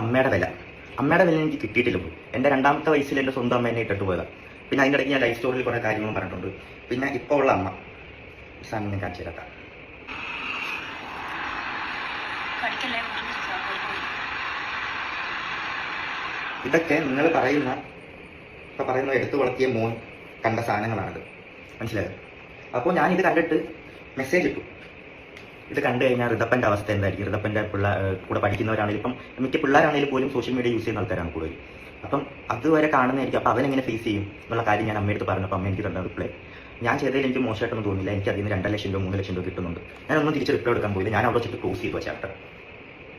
അമ്മയുടെ വില എനിക്ക് കിട്ടിയിട്ടില്ല. എൻ്റെ രണ്ടാമത്തെ വയസ്സിൽ എൻ്റെ സ്വന്തം അമ്മ എന്നെ ഇട്ടിട്ട് പോയതാണ്. പിന്നെ അതിൻ്റെ ഇടയ്ക്ക് ഞാൻ ലൈഫ് സ്റ്റോറിയിൽ കുറേ കാര്യങ്ങളും പറഞ്ഞിട്ടുണ്ട്. പിന്നെ ഇപ്പോൾ ഉള്ള അമ്മ സാധനം ഞാൻ കാണിച്ചു തരാം. ഇതൊക്കെ നിങ്ങൾ പറയുന്ന എടുത്തു വളർത്തിയ മോൻ കണ്ട സാധനങ്ങളാണിത്, മനസ്സിലായത്? അപ്പോൾ ഞാനിത് കണ്ടിട്ട് മെസ്സേജ് ഇട്ടു. ഇത് കണ്ടു കഴിഞ്ഞാൽ ഋതപ്പൻ്റെ അവസ്ഥ എന്തായിരിക്കും? ഋതപ്പൻ്റെ കൂടെ പഠിക്കുന്നവരാണെങ്കിലും ഇപ്പം മിക്ക പിള്ളേരാണെങ്കിലും പോലും സോഷ്യൽ മീഡിയ യൂസ് ചെയ്യുന്ന ആൾക്കാരാണ് കൂടുതൽ. അപ്പം അതുവരെ കാണുന്നതായിരിക്കും. അപ്പോൾ അവനെങ്ങനെ ഫേസ് ചെയ്യും എന്നുള്ള കാര്യം ഞാൻ അമ്മയെടുത്ത് പറഞ്ഞപ്പോൾ അമ്മ എനിക്ക് തന്ന റിപ്ലൈ, ഞാൻ ചെയ്തതിൽ എനിക്ക് മോശമായിട്ടൊന്നും തോന്നില്ല, എനിക്ക് അതിന് 2 ലക്ഷം രൂപ 3 ലക്ഷം രൂപ കിട്ടുന്നുണ്ട്. ഞാനൊന്നും തിരിച്ച് റിപ്ലൈ എടുക്കാൻ പോയില്ല, ഞാൻ അവിടെ വെച്ചിട്ട് ക്ലോസ് ചെയ്തു ചാപ്റ്റർ,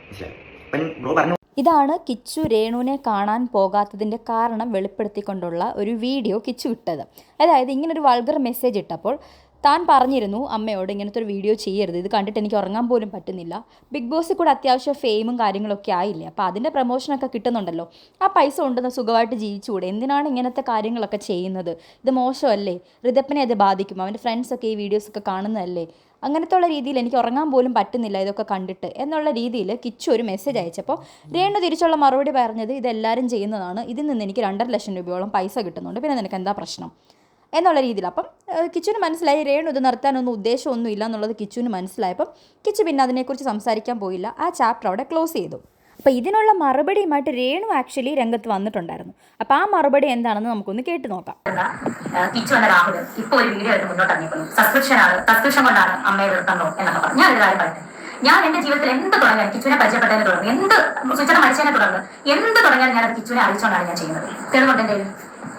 മനസ്സിലായി? അപ്പം ബ്രോ പറഞ്ഞു. ഇതാണ് കിച്ചു രേണുവിനെ കാണാൻ പോകാത്തതിൻ്റെ കാരണം വെളിപ്പെടുത്തിക്കൊണ്ടുള്ള ഒരു വീഡിയോ കിച്ചു ഇട്ടത്. അതായത് ഇങ്ങനൊരു വൾഗർ മെസ്സേജ് ഇട്ടപ്പോൾ താൻ പറഞ്ഞിരുന്നു അമ്മയോട് ഇങ്ങനത്തെ ഒരു വീഡിയോ ചെയ്യരുത്, ഇത് കണ്ടിട്ട് എനിക്ക് ഉറങ്ങാൻ പോലും പറ്റുന്നില്ല, ബിഗ് ബോസിൽ കൂടെ അത്യാവശ്യം ഫെയിമും കാര്യങ്ങളൊക്കെ ആയില്ലേ, അപ്പോൾ അതിൻ്റെ പ്രൊമോഷനൊക്കെ കിട്ടുന്നുണ്ടല്ലോ, ആ പൈസ കൊണ്ടുവന്ന് സുഖമായിട്ട് ജീവിച്ചുകൂടെ, എന്തിനാണ് ഇങ്ങനത്തെ കാര്യങ്ങളൊക്കെ ചെയ്യുന്നത്, ഇത് മോശമല്ലേ, ഋതപ്പനെ അത് ബാധിക്കും, അവൻ്റെ ഫ്രണ്ട്സൊക്കെ ഈ വീഡിയോസൊക്കെ കാണുന്നതല്ലേ, അങ്ങനത്തെ ഉള്ള രീതിയിൽ എനിക്ക് ഉറങ്ങാൻ പോലും പറ്റുന്നില്ല ഇതൊക്കെ കണ്ടിട്ട് എന്നുള്ള രീതിയിൽ കിച്ചു ഒരു മെസ്സേജ് അയച്ചപ്പോൾ രേണു തിരിച്ചുള്ള മറുപടി പറഞ്ഞത് ഇതെല്ലാവരും ചെയ്യുന്നതാണ്, ഇതിൽ നിന്ന് എനിക്ക് 2.5 ലക്ഷം രൂപയോളം പൈസ കിട്ടുന്നുണ്ട്, പിന്നെ നിനക്ക് എന്താ പ്രശ്നം എന്നുള്ള രീതിയിൽ. അപ്പം കിച്ചുവിന് മനസ്സിലായി രേണു ഇത് നിർത്താനൊന്നും ഉദ്ദേശമൊന്നും ഇല്ല എന്നുള്ളത് കിച്ചുവിന് മനസ്സിലായപ്പം കിച്ചു പിന്നെ അതിനെക്കുറിച്ച് സംസാരിക്കാൻ പോയില്ല, ആ ചാപ്റ്റർ അവിടെ ക്ലോസ് ചെയ്തു. അപ്പോൾ ഇതിനുള്ള മറുപടിയുമായിട്ട് രേണു ആക്ച്വലി രംഗത്ത് വന്നിട്ടുണ്ടായിരുന്നു. അപ്പോൾ ആ മറുപടി എന്താണെന്ന് നമുക്കൊന്ന് കേട്ട് നോക്കാം. കിച്ചു എന്ന രാഹുൽ ഇപ്പോൾ ഒരു വീഡിയോ ആയിട്ട് മുന്നോട്ട് ഇറങ്ങിയിരുന്നു, സബ്സ്ക്രിപ്ഷൻ കൊണ്ടാണ് അമ്മയെ നിർത്തുന്നു എന്നൊക്കെ പറഞ്ഞു. ഞാനൊരു കാര്യം പറയട്ടെ, ഞാൻ എന്റെ ജീവിതത്തിൽ എന്ത് തുടങ്ങിയാൽ കിച്ചുവിനെ പരിചയപ്പെട്ടതിനെ തുടർന്ന്, എന്ത് സ്വിച്ചയുടെ മരിച്ചതിനെ തുടർന്ന് എന്ത് തുടങ്ങിയാലും ഞാൻ അത് കിച്ചുവിനെ അറിയിച്ചുകൊണ്ടാണ് ഞാൻ ചെയ്യുന്നത്. തെളിവുണ്ട് എൻ്റെ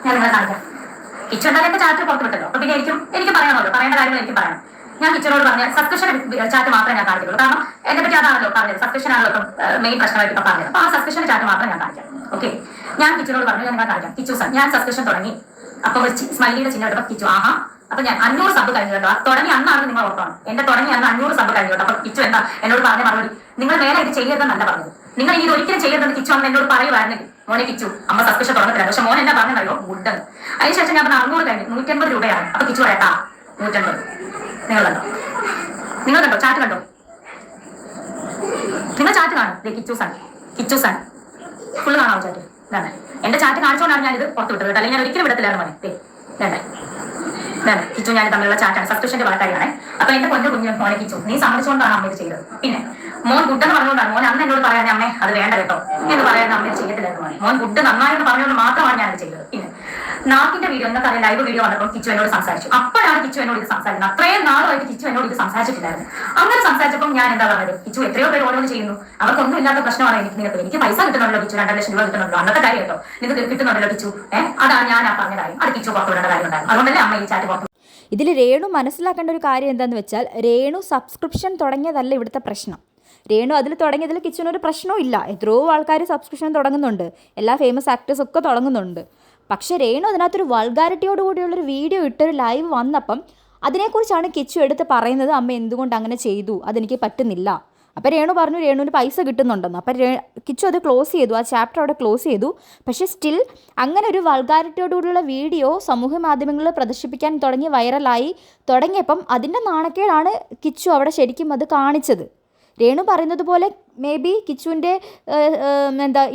ഞാൻ നിങ്ങളെ കാണിക്കാം. കിച്ചു എന്തായാലും എന്റെ ചാറ്റ് പുറത്ത് വിട്ടല്ലോ, അപ്പൊ പിന്നെ എനിക്ക് പറയണമല്ലോ, പറയേണ്ട കാര്യങ്ങൾ എനിക്ക് പറയണം. ഞാൻ കിച്ചനോട് പറഞ്ഞ സബ്സ്ക്രിപ്ഷൻ ചാറ്റ് മാത്രമേ ഞാൻ കാണിക്കുള്ളൂ, കാരണം എന്നെ പറ്റി അതാണല്ലോ പറഞ്ഞത്, സബ്സ്ക്രിപ്ഷൻ ആണല്ലോ ഇപ്പം മെയിൻ പ്രശ്നമായിട്ട് ഇപ്പം പറഞ്ഞത്. അപ്പൊ ആ സബ്സ്ക്രിപ്ഷൻ ചാറ്റ് മാത്രം ഞാൻ കാണിക്കാം. ഓക്കെ, ഞാൻ കിച്ചനോട് പറഞ്ഞു ഞാൻ കാണിക്കാം. കിച്ചു സാർ ഞാൻ സബ്സ്ക്രിപ്ഷൻ തുടങ്ങി, അപ്പൊ സ്മൈലിയുടെ ചിഹ്നം എടുത്തപ്പോൾ കിച്ചു ആഹാ, അപ്പൊ ഞാൻ 500 സബ് കഴിഞ്ഞു കേട്ടോ, തുടങ്ങി അന്നാണ് നിങ്ങൾ ഓർക്കണം, എന്റെ തുടങ്ങി അന്ന് 500 സബ് കഴിഞ്ഞു കേട്ടോ. അപ്പൊ കിച്ചു എന്താ എന്നോട് പറഞ്ഞ മറുപടി, നിങ്ങൾ മേലെ ഇത് ചെയ്യരുതെന്നല്ല പറഞ്ഞത്, നിങ്ങൾ ഇത് ഒരിക്കലും ചെയ്യരുതെന്ന് കിച്ചു അന്ന് എന്നോട് പറയുമായിരുന്നെങ്കിൽ മോനെ കിച്ചു അമ്മ സബ്സ്ക്രിപ്ഷൻ തുടങ്ങത്തില്ല, പക്ഷെ മോൻ എന്താ പറഞ്ഞല്ലോ ഗുഡെന്ന്. അതിനുശേഷം ഞാൻ പറഞ്ഞ 600 കഴിഞ്ഞു 180 രൂപയാണ്. അപ്പൊ കിച്ചു പറയട്ടാ 180. നിങ്ങൾ കണ്ടോ ചാറ്റ് കണ്ടോ, നിങ്ങൾ ചാറ്റ് കാണും. കിച്ചു സാൻ ഫുള്ള് കാണാമോ ചാറ്റ്? ഇതാണ് എന്റെ ചാറ്റ് കാണിച്ചുകൊണ്ടാണ് ഞാൻ ഇത് പുറത്ത് വിട്ടത്, അല്ലെങ്കിൽ ഞാൻ ഒരിക്കലും വിടത്തില്ലായിരുന്നു മോനെ. കിച്ചു ഞാൻ തമ്മിലുള്ള ചാറ്റാണ്, സബ്സ്ക്രിപ്ഷന്റെ ഭാഗത്തായാണ്. അപ്പൊ എന്റെ പൊന്നു കുഞ്ഞു മോനെ കിച്ചു നീ സമ്മതിച്ചുകൊണ്ടാണ് അമ്മ ഇത് ചെയ്തത്. പിന്നെ മോൻ ഗുഡെന്ന് പറഞ്ഞുകൊണ്ടാണ് മോൻ അന്ന് എന്നോട് പറയാൻ അമ്മേ അത് വേണ്ട കേട്ടോ എന്ന് പറയാൻ അമ്മ ചെയ്യത്തില്ലായിരുന്നു മോനെ. മോൻ ഗുഡ് നന്നായെന്ന് പറഞ്ഞുകൊണ്ട് മാത്രമാണ് ഞാൻ ഇത് ചെയ്തത്. പിന്നെ നാക്കിന്റെ വീഡിയോ എന്നൊക്കെ അറിയാം, ലൈവ് വീഡിയോ വന്നപ്പോൾ കിച്ചു എന്നോട് സംസാരിച്ചു. അപ്പോഴാണ് കിച്ചു എന്നോട് ഇത് സംസാരിക്കുന്നത്. അത്രയും നാളുമായിട്ട് കിച്ചു എന്നോട് ഇത് സംസാരിച്ചിട്ടില്ലായിരുന്നു. അങ്ങനെ സംസാരിച്ചപ്പോൾ ഞാൻ എന്താ പറഞ്ഞത്, കിച്ചു എത്രയോ പേര് ഓരോന്ന് ചെയ്യുന്നു, അവർക്കൊന്നും ഇല്ലാത്ത പ്രശ്നമാണ് എനിക്ക് പൈസ കിട്ടുന്നുണ്ടല്ലോ കിച്ചു, 2 ലക്ഷം രൂപ കിട്ടുന്നുണ്ടല്ലോ, അന്നത്തെ കാര്യം കേട്ടോ, നിങ്ങൾക്ക് കിട്ടുന്നുണ്ടല്ലോ കിച്ചു. അതാണ് ഞാൻ ആ പറഞ്ഞ കാര്യം, അത് കിച്ചു പുറത്തു വിടേണ്ട കാര്യം ഉണ്ടായിരുന്നു. അതുകൊണ്ടല്ലേ അമ്മ ഈ ചാറ്റ് പുറത്തു. ഇതിൽ രേണു മനസ്സിലാക്കേണ്ട ഒരു കാര്യം എന്താണെന്ന് വെച്ചാൽ രേണു സബ്സ്ക്രിപ്ഷൻ തുടങ്ങിയതല്ല ഇവിടുത്തെ പ്രശ്നം. രേണു അതിൽ തുടങ്ങിയതിൽ കിച്ചുവിനൊരു പ്രശ്നവും ഇല്ല, എത്രയോ ആൾക്കാർ സബ്സ്ക്രിപ്ഷൻ തുടങ്ങുന്നുണ്ട്, എല്ലാ ഫേമസ് ആക്ടേഴ്സും ഒക്കെ തുടങ്ങുന്നുണ്ട്. പക്ഷേ രേണു അതിനകത്തൊരു വൾഗാരിറ്റിയോട് കൂടിയുള്ളൊരു വീഡിയോ ഇട്ടൊരു ലൈവ് വന്നപ്പം അതിനെക്കുറിച്ചാണ് കിച്ചു എടുത്ത് പറയുന്നത്, അമ്മ എന്തുകൊണ്ട് അങ്ങനെ ചെയ്തു, അതെനിക്ക് പറ്റുന്നില്ല. അപ്പോൾ രേണു പറഞ്ഞു രേണുവിന് പൈസ കിട്ടുന്നുണ്ടെന്ന്. അപ്പം കിച്ചു അത് ക്ലോസ് ചെയ്തു, ആ ചാപ്റ്റർ അവിടെ ക്ലോസ് ചെയ്തു. പക്ഷേ സ്റ്റിൽ അങ്ങനെ ഒരു വൾഗാരിറ്റിയോടുകൂടിയുള്ള വീഡിയോ സമൂഹ മാധ്യമങ്ങളിൽ പ്രദർശിപ്പിക്കാൻ തുടങ്ങി വൈറലായി തുടങ്ങിയപ്പം അതിൻ്റെ നാണക്കേടാണ് കിച്ചു അവിടെ ശരിക്കും അത് കാണിച്ചത്. രേണു പറയുന്നത് പോലെ മേ ബി കിച്ചുവിൻ്റെ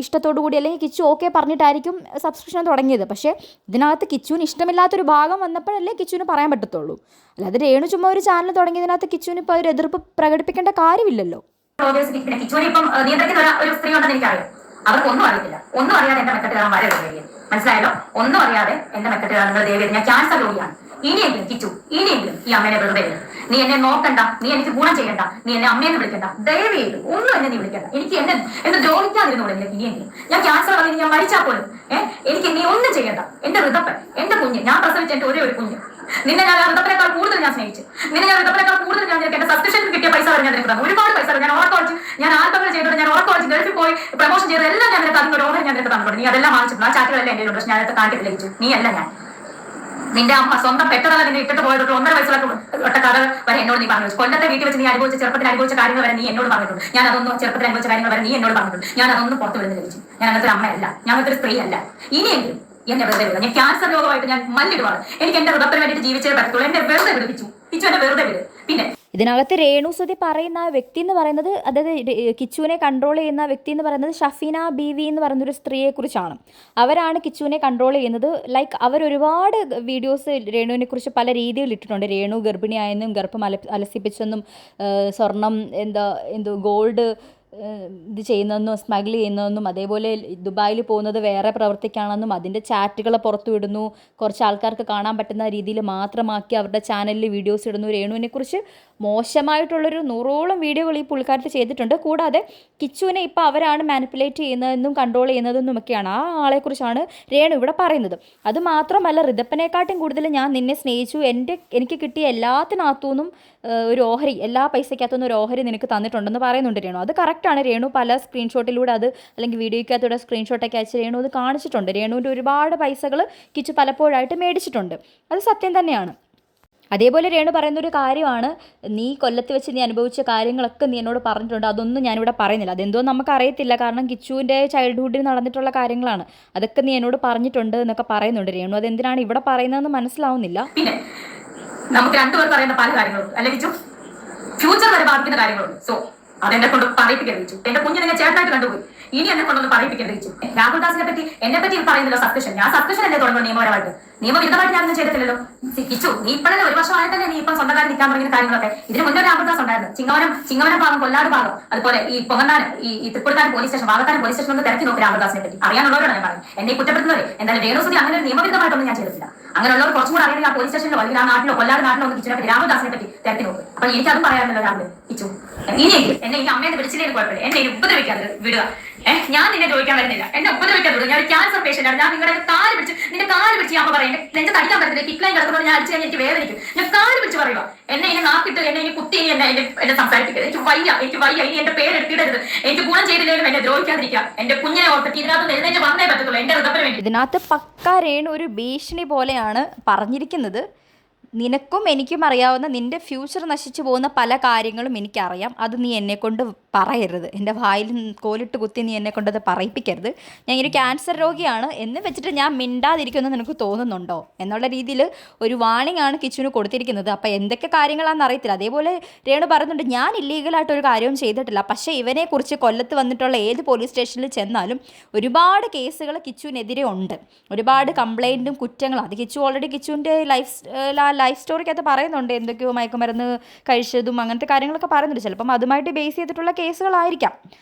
ഇഷ്ടത്തോടു കൂടി അല്ലെങ്കിൽ കിച്ചു ഓക്കെ പറഞ്ഞിട്ടായിരിക്കും സബ്സ്ക്രിപ്ഷൻ തുടങ്ങിയത്. പക്ഷേ ഇതിനകത്ത് കിച്ചുവിന് ഇഷ്ടമില്ലാത്തൊരു ഭാഗം വന്നപ്പോഴല്ലേ കിച്ചുവിന് പറയാൻ പറ്റത്തുള്ളൂ. അല്ലാതെ രേണു ചുമ്മാ ഒരു ചാനൽ തുടങ്ങിയതിനകത്ത് കിച്ചുവിന് ഇപ്പോൾ ഒരു എതിർപ്പ് പ്രകടിപ്പിക്കേണ്ട കാര്യമില്ലല്ലോ. കിച്ചുവിനെ ഇപ്പം നിയന്ത്രിക്കുന്ന ഒരു സ്ത്രീ ഉണ്ടെന്ന് എനിക്കറിയാം, അവർക്കൊന്നും അറിയത്തില്ല, ഒന്നും അറിയാതെ എന്റെ മെക്കെട്ട് കയറാൻ വരെ മനസ്സിലായല്ലോ, ഒന്നും അറിയാതെ എന്റെ മെക്കെട്ട് കയറാൻ നിങ്ങൾ ദേവിയത്, ഞാൻ ക്യാൻസർ രോഗിയാണ്. ഇനിയെങ്കിലും കിച്ചു ഇനിയെങ്കിലും ഈ അമ്മേനെ വെറുതെ നീ എന്നെ നോക്കണ്ട, നീ എനിക്ക് ഗുണം ചെയ്യണ്ട, നീ എന്നെ അമ്മേനെ വിളിക്കണ്ട, ദയവ് ചെയ്ത് ഒന്നും എന്നെ നീ വിളിക്കണ്ട, എനിക്ക് എന്നെ ദ്രോഹിക്കാതിരുന്നൂടെ നിനക്ക് ഇനിയെങ്കിലും. ഞാൻ ക്യാൻസർ വന്നിട്ട് ഞാൻ മരിച്ചാൽ പോലും എനിക്ക് നീ ഒന്നും ചെയ്യണ്ട. എന്റെ ഋതപ്പൻ, എന്റെ കുഞ്ഞ്, ഞാൻ പ്രസവിച്ച എന്റെ ഒരേ ഒരു കുഞ്ഞ്, നിന്നെ ഞാൻ ഋതപ്പനേക്കാൾ കൂടുതൽ ഞാൻ സ്നേഹിച്ചു, നിന്നെ ഞാൻ ഋതപ്പനേക്കാൾ കൂടുതൽ ഞാൻ നിനക്ക് എന്റെ സബ്സ്ക്രിപ്ഷൻ കിട്ടിയ പൈസ വരെ ഞാൻ നിനക്ക് തന്നു, ഒരുപാട് പൈസ ഞാൻ ഉറക്കമടിച്ച്, ഞാൻ ആത്മഹത്യ ചെയ്തിട്ട്, ഞാൻ ഉറക്കമടിച്ച് ഗൾഫിൽ പോയി പ്രൊമോഷൻ ചെയ്ത് എല്ലാം ഞാൻ നിനക്ക് അതിന്റെ ഓർഡർ ഞാൻ നിനക്ക് തന്നിട്ടുണ്ട്. നീ അതെല്ലാം വാങ്ങിച്ചിട്ടുണ്ട്, ആ ചാറ്റുകളെല്ലാം എന്റെ ഉണ്ട്, പക്ഷെ ഞാൻ അത് കാണിക്കത്തില്ല കിച്ചു, നീ അല്ല ഞാൻ. നിന്റെ അമ്മ സ്വന്തം പെട്ടതല്ല നിന്നെ ഇട്ടിട്ട് പോയത് 1.5 വയസ്സിലൊക്കെ ഒട്ട കഥ വരെ എന്നോട് നീ പറഞ്ഞു. കൊല്ലത്തെ വീട്ടിൽ വെച്ച് നീ അനുഭവിച്ച ചെറുപ്പത്തിൽ അനുഭവിച്ച കാര്യങ്ങൾ വരെ നീ എന്നോട് പറഞ്ഞിട്ടുണ്ട്. ഞാൻ അതൊന്നും ചെറുപ്പത്തിൽ അനുഭവിച്ച കാര്യങ്ങൾ വരെ നീ എന്നോട് പറഞ്ഞിട്ടുണ്ട്. ഞാൻ അതൊന്നും പുറത്തു വിടുന്ന ലഭിച്ചു. ഞാൻ അങ്ങനത്തെ ഒരു അമ്മയല്ല, ഞാൻ അങ്ങനത്തെ ഒരു സ്ത്രീ അല്ല. ഇനിയെങ്കിലും എന്നെ വെറുതെ വിടുക. ഞാൻ ക്യാൻസർ രോഗമായിട്ട് ഞാൻ മല്ലിടുവാണ്. എനിക്ക് എന്റെ ഹൃദയത്തിന് വേണ്ടിയിട്ട് ജീവിച്ചേ പറ്റത്തുള്ളൂ. എന്നെ വെറുതെ വിടുവിച്ചു, കിച്ചു എന്നെ വെറുതെ വിടും. പിന്നെ ഇതിനകത്ത് രേണുസുതി പറയുന്ന ആ വ്യക്തി എന്ന് പറയുന്നത്, അതായത് കിച്ചുവിനെ കൺട്രോൾ ചെയ്യുന്ന ആ വ്യക്തി എന്ന് പറയുന്നത് ഷഫീന ബീവി എന്ന് പറയുന്നൊരു സ്ത്രീയെക്കുറിച്ചാണ്. അവരാണ് കിച്ചുവിനെ കൺട്രോൾ ചെയ്യുന്നത്. ലൈക്ക് അവരൊരുപാട് വീഡിയോസ് രേണുവിനെ കുറിച്ച് പല രീതിയിൽ ഇട്ടിട്ടുണ്ട്. രേണു ഗർഭിണിയായെന്നും ഗർഭം അലസിപ്പിച്ചെന്നും സ്വർണം എന്തോ ഗോൾഡ് ഇത് ചെയ്യുന്നതെന്നും സ്മഗിൾ ചെയ്യുന്നതെന്നും അതേപോലെ ദുബായിൽ പോകുന്നത് വേറെ പ്രവർത്തിക്കുകയാണെന്നും അതിൻ്റെ ചാറ്റുകൾ പുറത്തു വിടുന്നു, കുറച്ച് ആൾക്കാർക്ക് കാണാൻ പറ്റുന്ന രീതിയിൽ മാത്രമാക്കി അവരുടെ ചാനലിൽ വീഡിയോസ് ഇടുന്നു. രേണുവിനെക്കുറിച്ച് മോശമായിട്ടുള്ളൊരു 100ഓളം വീഡിയോകൾ ഈ പുള്ളിക്കാരത്ത് ചെയ്തിട്ടുണ്ട്. കൂടാതെ കിച്ചുവിനെ ഇപ്പോൾ അവരാണ് മാനിപ്പുലേറ്റ് ചെയ്യുന്നതെന്നും കൺട്രോൾ ചെയ്യുന്നതെന്നുമൊക്കെയാണ് ആ ആളെക്കുറിച്ചാണ് രേണു ഇവിടെ പറയുന്നത്. അതുമാത്രമല്ല, ഋതപ്പനെക്കാട്ടും കൂടുതൽ ഞാൻ നിന്നെ സ്നേഹിച്ചു, എനിക്ക് കിട്ടിയ എല്ലാത്തിനകത്തുനിന്നും ഒരു ഓഹരി, എല്ലാ പൈസയ്ക്കകത്തുനിന്നും ഒരു ഓഹരി നിനക്ക് തന്നിട്ടുണ്ടെന്ന് പറയുന്നുണ്ട് രേണു. അത് കറക്റ്റാണ്. രേണു പല സ്ക്രീൻഷോട്ടിലൂടെ അത് അല്ലെങ്കിൽ വീഡിയോയ്ക്കകത്തൂടെ സ്ക്രീൻഷോട്ടൊക്കെ അയച്ച് രേണു അത് കാണിച്ചിട്ടുണ്ട്. രേണുവിൻ്റെ ഒരുപാട് പൈസകൾ കിച്ചു പലപ്പോഴായിട്ട് മേടിച്ചിട്ടുണ്ട്. അത് സത്യം തന്നെയാണ്. അതേപോലെ രേണു പറയുന്നൊരു കാര്യമാണ്, നീ കൊല്ലത്ത് വെച്ച് നീ അനുഭവിച്ച കാര്യങ്ങളൊക്കെ നീ എന്നോട് പറഞ്ഞിട്ടുണ്ട്, അതൊന്നും ഞാനിവിടെ പറയുന്നില്ല. അതെന്തോ നമുക്കറിയത്തില്ല, കാരണം കിച്ചുവിൻ്റെ ചൈൽഡ്ഹുഡിൽ നടന്നിട്ടുള്ള കാര്യങ്ങളാണ്, അതൊക്കെ നീ എന്നോട് പറഞ്ഞിട്ടുണ്ട് എന്നൊക്കെ പറയുന്നുണ്ട് രേണു. അതെന്തിനാണ് ഇവിടെ പറയുന്നതെന്ന് മനസ്സിലാവുന്നില്ല. പിന്നെ നമുക്ക് രണ്ടുപേർക്ക് അറിയുന്ന പല കാര്യങ്ങളുണ്ട്, അല്ലെങ്കിൽ ഫ്യൂച്ചർ വരെ ബാധിക്കുന്ന കാര്യങ്ങളുണ്ട്. സോ അതെന്നെ കൊണ്ട് പറയിപ്പിക്കരുത്. എന്റെ കുഞ്ഞ് നിങ്ങൾ ചേട്ടനായിട്ട് കണ്ടുപോയി, ഇനി എന്നെ കൊണ്ടൊന്ന് പറയിപ്പിക്കരുത്. രാഹുൽ ദാസിനെ പറ്റി എന്നെ പറ്റി പറയുന്നില്ല സസ്പെഷൻ. ഞാൻ സസ്പെഷൻ എന്നെ തുടങ്ങുന്നു നിയമപരമായിട്ട്. നിയമവിരുദ്ധമായിട്ട് ഞാനൊന്നും ചെയ്തിട്ടില്ലല്ലോ. കിച്ചു, നീ ഇപ്പോഴല്ലേ ഒരു വർഷമായിട്ട് തന്നെ നീ ഇപ്പം സ്വന്തക്കാരൻ നിൽക്കാൻ തുടങ്ങിയ കാര്യങ്ങളൊക്കെ. ഇതിന് മുന്നേ രാഹുൽ ദാസ് ഉണ്ടായിരുന്നു. ചിങ്ങവനം ഭാഗം, കൊല്ലാട് ഭാഗം, അതുപോലെ ഈ പൊങ്ങന്താനം, ഈ Thrikkodithanam police station, Vakathanam police station ഒന്ന് തിരക്കി നോക്കി രാഹുൽ ദാസിനെ പറ്റി. അറിയാനുള്ളവരോട് ഞാൻ പറയും. എന്നെ കുറ്റപ്പെടുത്തുന്നത് എന്തായാലും രേണുസുതി അങ്ങനെ നിയമവിരുദ്ധമായിട്ടൊന്നും ഞാൻ ചെയ്തിട്ടില്ല. അങ്ങനെയുള്ളവർ കുറച്ചും കൂടെ അറിയാൻ ആ പോലീസ് സ്റ്റേഷനിലോ അല്ലെങ്കിൽ ആ നാട്ടിലോ കൊല്ലാട് നാട്ടിലോ ഒന്ന് കിച്ചുവിനെ പറ്റി രാഹുൽ ദാസിനെ പറ്റി തിരക്കി നോക്കും. അപ്പൊ എനിക്കതും പറയാറുണ്ടല്ലോ രാഹുൽ. കിച്ചു, ഇനിയെങ്കിലും എന്നെ ഈ അമ്മയെന്ന് വിളിച്ചില്ലേ കുഴപ്പമില്ല, എന്നെ ഇനി ഉപദ്രവിക്കാതെ വിടുക. ഞാൻ നിന്നെ ചോദിക്കാൻ വരുന്നില്ല, എന്നെ ഉപദ്രവിക്കാൻ വിടുക. ഞാൻ ഒരു ക്യാൻസർ പേഷ്യന്റ് ആണ്. ഞാൻ നിന്റെ കാല് പിടിച്ച് അമ്മ പറയും, എന്റെ തടിക്കാൻ പറ്റുന്നില്ല, കിക്ലൈൻ കിടക്കുന്നത് ഞാൻ അടിച്ചു കഴിഞ്ഞാൽ എനിക്ക് വേദനിക്കും. ഞാൻ കാല് പിടിച്ച് പറയുക, എന്നെ ഇനി നാക്കിട്ട് എന്നെ ഇനി കുത്തി എന്നെ സംസാരിപ്പിക്കരുത്. എനിക്ക് വയ്യ ഇനി എന്റെ പേര് എടുത്തിടരുത്. എനിക്ക് ഗുണം ചെയ്തില്ലെങ്കിലും എന്നെ ദ്രോഹിക്കാതിരിക്കുക. എന്റെ കുഞ്ഞിനെ ഓർത്തിട്ട് ഇതിനകത്ത് എഴുന്നേറ്റ് വന്നേ പറ്റത്തുള്ളൂ എന്റെ ഹൃദയത്തിന് വേണ്ടി. ഇതിനകത്ത് പക്ക രേണു ഒരു ഭീഷണി പോലെയാണ് പറഞ്ഞിരിക്കുന്നത്. നിനക്കും എനിക്കും അറിയാവുന്ന നിൻ്റെ ഫ്യൂച്ചർ നശിച്ചു പോകുന്ന പല കാര്യങ്ങളും എനിക്കറിയാം, അത് നീ എന്നെക്കൊണ്ട് പറയരുത്. എൻ്റെ വായിൽ കോലിട്ട് കുത്തി നീ എന്നെക്കൊണ്ടത് പറയിപ്പിക്കരുത്. ഞാൻ ഒരു ക്യാൻസർ രോഗിയാണ് എന്ന് വെച്ചിട്ട് ഞാൻ മിണ്ടാതിരിക്കുമെന്ന് നിനക്ക് തോന്നുന്നുണ്ടോ എന്നുള്ള രീതിയിൽ ഒരു വാണിംഗ് ആണ് കിച്ചുവിന് കൊടുത്തിരിക്കുന്നത്. അപ്പോൾ എന്തൊക്കെ കാര്യങ്ങളാണെന്ന് അറിയത്തില്ല. അതേപോലെ രേണു പറയുന്നുണ്ട്, ഞാൻ ഇല്ലീഗലായിട്ടൊരു കാര്യവും ചെയ്തിട്ടില്ല, പക്ഷേ ഇവനെക്കുറിച്ച് കൊല്ലത്ത് വന്നിട്ടുള്ള ഏത് പോലീസ് സ്റ്റേഷനിൽ ചെന്നാലും ഒരുപാട് കേസുകൾ കിച്ചുവിനെതിരെ ഉണ്ട്, ഒരുപാട് കംപ്ലൈൻറ്റും കുറ്റങ്ങളും. അത് കിച്ചു ഓൾറെഡി കിച്ചുവിൻ്റെ ലൈഫ് സ്റ്റോറിക്കകത്ത് പറയുന്നുണ്ട്, എന്തൊക്കെയോ മയക്കുമരുന്ന് കഴിച്ചതും അങ്ങനത്തെ കാര്യങ്ങളൊക്കെ പറയുന്നുണ്ട്. ചിലപ്പം അതുമായിട്ട് ബേസ് ചെയ്തിട്ടുള്ള കേസുകളായിരിക്കാം.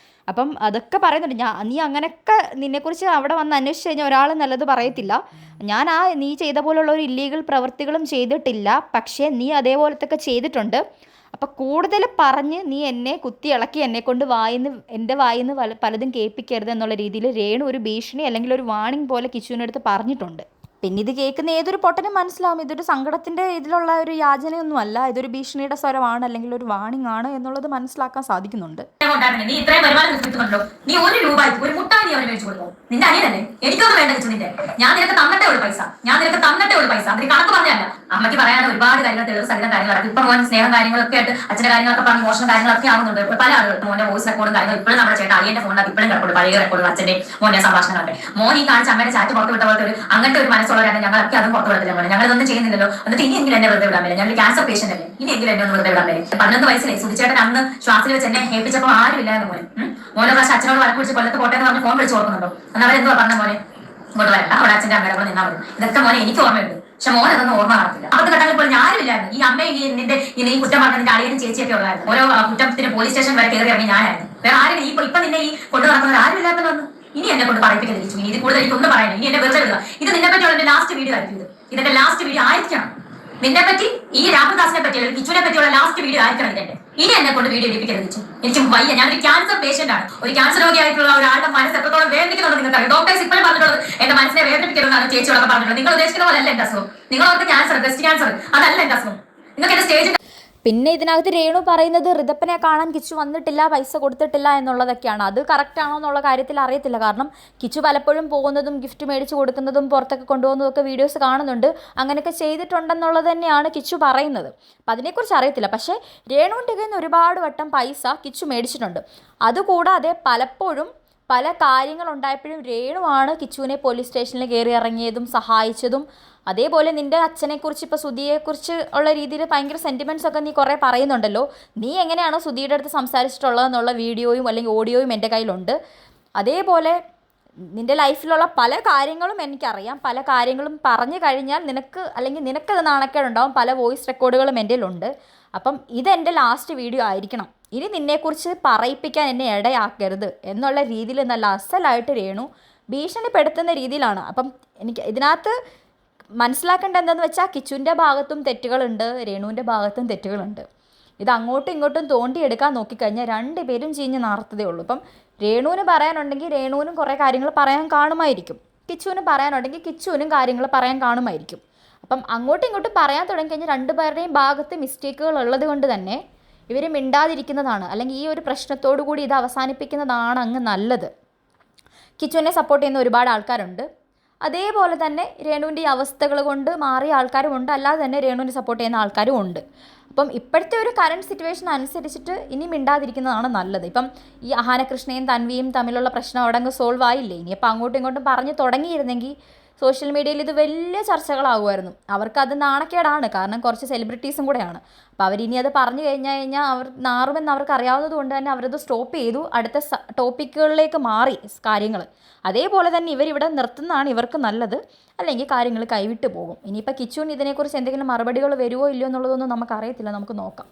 അപ്പം അതൊക്കെ പറയുന്നുണ്ട്. നീ അങ്ങനെയൊക്കെ നിന്നെക്കുറിച്ച് അവിടെ വന്ന് അന്വേഷിച്ച് കഴിഞ്ഞാൽ ഒരാൾ നല്ലത് പറയത്തില്ല. ഞാൻ നീ ചെയ്ത പോലുള്ള ഒരു ഇല്ലീഗൽ പ്രവൃത്തികളും ചെയ്തിട്ടില്ല, പക്ഷേ നീ അതേപോലത്തൊക്കെ ചെയ്തിട്ടുണ്ട്. അപ്പം കൂടുതൽ പറഞ്ഞ് നീ എന്നെ കുത്തി ഇളക്കി എന്നെക്കൊണ്ട് എൻ്റെ വായിന്ന് പലതും കേൾപ്പിക്കരുത് എന്നുള്ള രീതിയിൽ രേണു ഒരു ഭീഷണി അല്ലെങ്കിൽ ഒരു വാണിംഗ് പോലെ കിച്ചുവിനടുത്ത് പറഞ്ഞിട്ടുണ്ട്. പിന്നെ ഇത് കേൾക്കുന്ന ഏതൊരു പൊട്ടനും മനസ്സിലാവും ഇതൊരു സങ്കടത്തിൻ്റെ ഇതിലുള്ള ഒരു യാചനയൊന്നും അല്ല, ഇതൊരു ഭീഷണിയുടെ സ്വരമാണ് അല്ലെങ്കിൽ ഒരു വാണിംഗ് ആണ് എന്നുള്ളത് മനസ്സിലാക്കാൻ സാധിക്കുന്നുണ്ട്. നീ ഇത്രയും വരുമാനം കിട്ടുന്നുണ്ടോ? നീ ഒരു രൂപ ഒരു മുട്ടായി നീ അവന് മേടിച്ചു കൊടുക്കും. നിന്റെ അനിയനല്ലേ? എനിക്കൊന്നും വേണ്ട കിച്ചു. ഞാൻ നിനക്ക് തന്നിട്ടേ ഒരു പൈസ, അതിന് കണക്ക് പറഞ്ഞല്ല. അമ്മയ്ക്ക് പറയാനുള്ള ഒരുപാട് കാര്യങ്ങൾ, തെളിവ് സഹിതം കാര്യങ്ങളൊക്കെ ഇപ്പൊ മോൻ സ്നേഹം കാര്യങ്ങളൊക്കെ ആയിട്ട് അച്ഛന്റെ കാര്യങ്ങളൊക്കെ പറഞ്ഞ് മോശം കാര്യങ്ങളൊക്കെ ആവുന്നുണ്ട്. പല ആളുകൾക്ക് മോന്റെ വോയിസ് റെക്കോർഡും കാര്യങ്ങളും ഇപ്പോഴും നമ്മുടെ ചേട്ടാ അയ്യന്റെ ഫോണിനകത്ത് ഇപ്പോഴും കിടപ്പുണ്ട്, പഴയ റെക്കോർഡ് അച്ഛന്റെ മോന്റെ സംഭാഷണങ്ങളൊക്കെ. മോൻ ഈ കാണിച്ച അമ്മയുടെ ചാറ്റ് പുറത്ത് വിട്ട പോലത്തെ ഒരു അങ്ങനത്തെ ഒരു മനസ്സുള്ളവരാണ് ഞങ്ങളൊക്കെ. അതും പുറത്ത് വിടത്തില്ല മോനെ, ഞങ്ങളൊന്നും ചെയ്യുന്നില്ലല്ലോ. എന്നിട്ട് ഇനിയെങ്കിലും എന്നെ വെറുതെ വിടാൻ പറ്റില്ല. ഞാൻ ഒരു ക്യാൻസർ പേഷ്യന്റ് അല്ലേ, ഇനിയെങ്കിലും എന്നെ ഒന്ന് വെറുതെ വിടാൻ പറ്റില്ല. 11 വയസ്സിലെ സുധിച്ചേട്ടൻ അന്ന് ശ്വാസിൽ വെച്ച് എന്നെ ഏൽപ്പിച്ചപ്പോൾ ആരുമില്ലായിരുന്നു മോനെ. മോനെ പ്രാവശ്യം അച്ഛനോട് വഴക്ക് വിളിച്ച് കൊല്ലത്ത് പോട്ടെ എന്ന് പറഞ്ഞ് ഫോൺ വിളിച്ച് ഓർക്കുന്നുണ്ടോ? എന്നാൽ അവരെന്തുവാ പറഞ്ഞ മോനെ ഇങ്ങോട്ട് വരണ്ട, അവിടെ അച്ഛൻ്റെ അമ്മയുടെ കൂടെ നിന്നാൽ മതി. ഇതൊക്കെ മോനെ എനിക്ക് ഓർമ്മയുണ്ട്, പക്ഷെ മോനെ അതൊന്നും ഓർമ്മ കാണത്തില്ല. അപ്പത്തെ ഘട്ടങ്ങളിൽ ഇപ്പോൾ ഞാനുമില്ലായിരുന്നു. ഈ അമ്മയും ഈ കുറ്റം പറഞ്ഞ നിന്റെ അളിയനും ചേച്ചിയൊക്കെ ഉള്ളായിരുന്നു. ഓരോ കുറ്റത്തിന് പോലീസ് സ്റ്റേഷൻ വരെ കയറി ഇറങ്ങി ഞാനായിരുന്നു. വേറെ ആരും ഇപ്പൊ നിന്നെ ഈ കൊണ്ടു നടക്കുന്നത് ആരും ഇല്ലാത്തത് വന്നു. ഇനി എന്നെ കൊണ്ട് പറയിപ്പിക്കരുത്. ഇനി ഇത് കൂടുതൽ എനിക്കൊന്നും പറയാനില്ല. ഇനി എന്നെ വെറുതെ വിടുക. ഇത് നിന്നെ പറ്റിയുള്ള എന്റെ ലാസ്റ്റ് വീഡിയോ ആയിരിക്കും. ഇതിന്റെ ലാസ്റ്റ് വീഡിയോ ആയിരിക്കണം. നിന്നെ പറ്റി, ഈ രാഹുൽ ദാസിനെ പറ്റി അല്ലെങ്കിൽ കിച്ചുവിനെ പറ്റിയുള്ള ലാസ്റ്റ് വീഡിയോ ആയിരിക്കണം ഇതിന്റെ. ഇനി എന്നെ കൊണ്ട് വീഡിയോ എടുപ്പിക്കരുത് കിച്ചു. എനിക്ക് വയ്യ. ഞാനൊരു ക്യാൻസർ പേഷ്യന്റ് ആണ്. ഒരു ക്യാൻസർ രോഗിയായിട്ടുള്ള ഒരാളുടെ മനസ്സ് എത്രത്തോളം വേദനിക്കുന്നുണ്ട് നിങ്ങൾക്കറിയാം. ഡോക്ടേഴ്സ് ഇപ്പോഴും പറഞ്ഞിട്ടുള്ളത് എന്റെ മനസ്സിനെ വേദനിപ്പിക്കരുതെന്നാണ് ചേച്ചിയോടൊക്കെ പറഞ്ഞിട്ടുള്ളത്. നിങ്ങൾ ഉദ്ദേശിക്കുന്ന പോലെ അല്ല എന്റെ അസുഖം. നിങ്ങളോർക്ക് ക്യാൻസർ, ബ്രസ്റ്റ് ക്യാൻസർ, അതല്ല എന്റെ അസുഖം. നിങ്ങൾക്ക് എന്റെ സ്റ്റേജ്. പിന്നെ ഇതിനകത്ത് രേണു പറയുന്നത് ഋതപ്പനെ കാണാൻ കിച്ചു വന്നിട്ടില്ല, പൈസ കൊടുത്തിട്ടില്ല എന്നുള്ളതൊക്കെയാണ്. അത് കറക്റ്റ് ആണോ എന്നുള്ള കാര്യത്തിൽ അറിയത്തില്ല. കാരണം കിച്ചു പലപ്പോഴും പോകുന്നതും ഗിഫ്റ്റ് മേടിച്ച് കൊടുക്കുന്നതും പുറത്തൊക്കെ കൊണ്ടുപോകുന്നതൊക്കെ വീഡിയോസ് കാണുന്നുണ്ട്. അങ്ങനെയൊക്കെ ചെയ്തിട്ടുണ്ടെന്നുള്ളത് തന്നെയാണ് കിച്ചു പറയുന്നത്. അപ്പം അതിനെക്കുറിച്ച് അറിയത്തില്ല. പക്ഷേ രേണുവിൻ്റെ കയ്യിൽ നിന്ന് ഒരുപാട് വട്ടം പൈസ കിച്ചു മേടിച്ചിട്ടുണ്ട്. അതുകൂടാതെ പലപ്പോഴും പല കാര്യങ്ങളുണ്ടായപ്പോഴും രേണുവാണ് കിച്ചുവിനെ പോലീസ് സ്റ്റേഷനിൽ കയറി ഇറങ്ങിയതും സഹായിച്ചതും. അതേപോലെ നിൻ്റെ അച്ഛനെക്കുറിച്ച് ഇപ്പോൾ സുധിയെക്കുറിച്ച് ഉള്ള രീതിയിൽ ഭയങ്കര സെൻറ്റിമെൻറ്റ്സ് ഒക്കെ നീ കുറേ പറയുന്നുണ്ടല്ലോ. നീ എങ്ങനെയാണോ സുധിയുടെ അടുത്ത് സംസാരിച്ചിട്ടുള്ളതെന്നുള്ള വീഡിയോയും അല്ലെങ്കിൽ ഓഡിയോയും എൻ്റെ കയ്യിലുണ്ട്. അതേപോലെ നിൻ്റെ ലൈഫിലുള്ള പല കാര്യങ്ങളും എനിക്കറിയാം. പല കാര്യങ്ങളും പറഞ്ഞു കഴിഞ്ഞാൽ നിനക്കത് നാണക്കേടുണ്ടാവും. പല വോയിസ് റെക്കോർഡുകളും എൻ്റെ കയ്യിലുണ്ട്. അപ്പം ഇതെൻ്റെ ലാസ്റ്റ് വീഡിയോ ആയിരിക്കണം. ഇനി നിന്നെക്കുറിച്ച് പറയിപ്പിക്കാൻ എന്നെ ഇടയാക്കരുത് എന്നുള്ള രീതിയിൽ നല്ല അസലായിട്ട് രേണു ഭീഷണിപ്പെടുത്തുന്ന രീതിയിലാണ്. അപ്പം എനിക്ക് ഇതിനകത്ത് മനസ്സിലാക്കേണ്ട എന്താണെന്ന് വെച്ചാൽ കിച്ചുവിൻ്റെ ഭാഗത്തും തെറ്റുകളുണ്ട്, രേണുവിൻ്റെ ഭാഗത്തും തെറ്റുകളുണ്ട്. ഇത് അങ്ങോട്ടും ഇങ്ങോട്ടും തോണ്ടിയെടുക്കാൻ നോക്കിക്കഴിഞ്ഞാൽ രണ്ടുപേരും ചീഞ്ഞ് നാർത്തതേ ഉള്ളൂ. ഇപ്പം രേണുവിന് പറയാനുണ്ടെങ്കിൽ രേണുവിനും കുറേ കാര്യങ്ങൾ പറയാൻ കാണുമായിരിക്കും, കിച്ചുവിന് പറയാനുണ്ടെങ്കിൽ കിച്ചുവിനും കാര്യങ്ങൾ പറയാൻ കാണുമായിരിക്കും. അപ്പം അങ്ങോട്ടും ഇങ്ങോട്ടും പറയാൻ തുടങ്ങിക്കഴിഞ്ഞാൽ രണ്ടുപേരുടെയും ഭാഗത്ത് മിസ്റ്റേക്കുകൾ ഉള്ളത് കൊണ്ട് തന്നെ ഇവർ മിണ്ടാതിരിക്കുന്നതാണ്, അല്ലെങ്കിൽ ഈ ഒരു പ്രശ്നത്തോടു കൂടി ഇത് അവസാനിപ്പിക്കുന്നതാണ് അങ്ങ് നല്ലത്. കിച്ചുവിനെ സപ്പോർട്ട് ചെയ്യുന്ന ഒരുപാട് ആൾക്കാരുണ്ട്. അതേപോലെ തന്നെ രേണുവിൻ്റെ ഈ അവസ്ഥകൾ കൊണ്ട് മാറിയ ആൾക്കാരും ഉണ്ട്, അല്ലാതെ തന്നെ രേണുവിനെ സപ്പോർട്ട് ചെയ്യുന്ന ആൾക്കാരും ഉണ്ട്. അപ്പം ഇപ്പോഴത്തെ ഒരു കറണ്ട് സിറ്റുവേഷൻ അനുസരിച്ചിട്ട് ഇനി മിണ്ടാതിരിക്കുന്നതാണ് നല്ലത്. ഇപ്പം ഈ അഹാനകൃഷ്ണയും തൻവിയും തമ്മിലുള്ള പ്രശ്നം അവിടെ അങ്ങ് സോൾവ് ആയില്ലേ. ഇനിയിപ്പോൾ അങ്ങോട്ടും ഇങ്ങോട്ടും പറഞ്ഞ് തുടങ്ങിയിരുന്നെങ്കിൽ സോഷ്യൽ മീഡിയയിൽ ഇത് വലിയ ചർച്ചകളാകുമായിരുന്നു. അവർക്കത് നാണക്കേടാണ്, കാരണം കുറച്ച് സെലിബ്രിറ്റീസും കൂടെയാണ്. അപ്പോൾ അവരിനി അത് പറഞ്ഞു കഴിഞ്ഞാൽ അവർ നാറുമെന്ന് അവർക്ക് അറിയാവുന്നത് കൊണ്ട് തന്നെ അവരത് സ്റ്റോപ്പ് ചെയ്തു, അടുത്ത ടോപ്പിക്കുകളിലേക്ക് മാറി കാര്യങ്ങൾ. അതേപോലെ തന്നെ ഇവരിവിടെ നിർത്തുന്നതാണ് ഇവർക്ക് നല്ലത്, അല്ലെങ്കിൽ കാര്യങ്ങൾ കൈവിട്ട് പോകും. ഇനിയിപ്പോൾ കിച്ചുവിന് ഇതിനെക്കുറിച്ച് എന്തെങ്കിലും മറുപടികൾ വരുമോ ഇല്ലയോ എന്നുള്ളതൊന്നും നമുക്കറിയത്തില്ല, നമുക്ക് നോക്കാം.